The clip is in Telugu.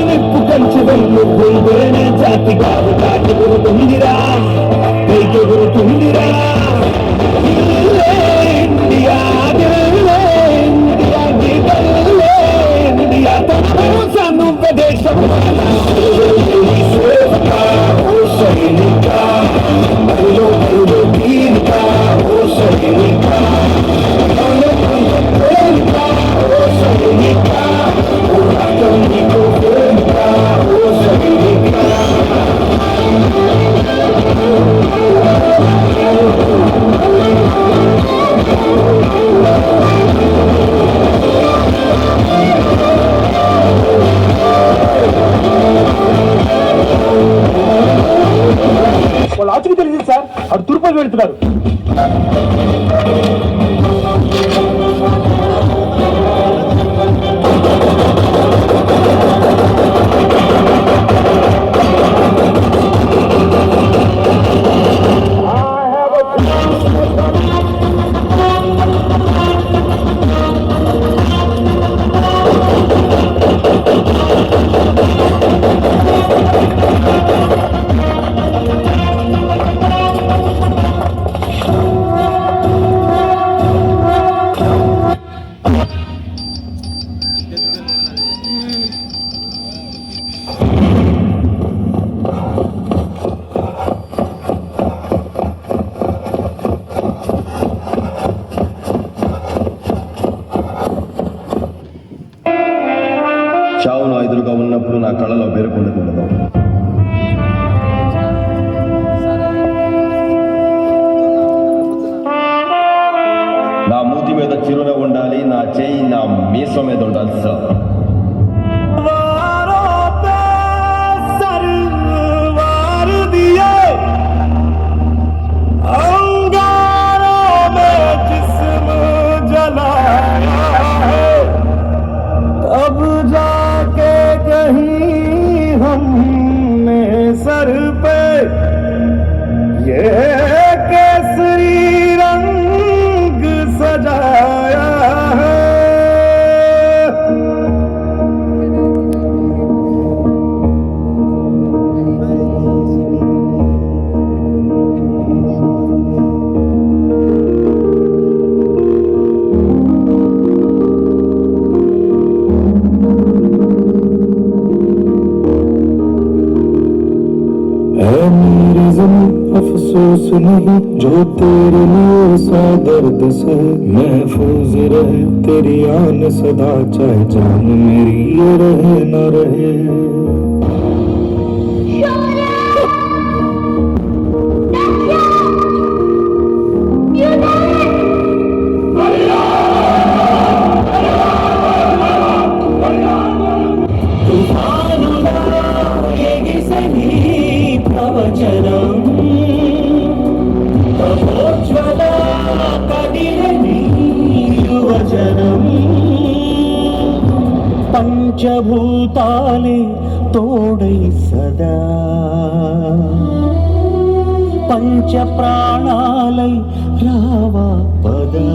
నిప్పు కంచెదల్లు గుండెనే జాతి కాదు దాటి గురుతుందిరా పైకి గురుతుందిరా ఇండియా ఇండియా తను ప్రదేశం వాళ్ళు ఆచూకీ తెలిసింది సార్. అటు తూర్పుకి వెళ్తున్నారు. చావు నా ఎదురుగా ఉన్నప్పుడు నా కళ్ళలో బెరుకుండకూడదు. నా మూతి మీద చిరునవ్వు ఉండాలి, నా చేయి నా మీసం మీద ఉండాలి సార్. अब जाके कहीं हमने सर पे ये केसरी रंग सजाया है। अफसोस नहीं जो तेरे लिए सा दर्द से महफूज रहे तेरी आन सदा, चाहे जान मेरी ये रहे न रहे। పంచభూతాలే తోడై సదా, పంచ ప్రాణాలై రావా పదా.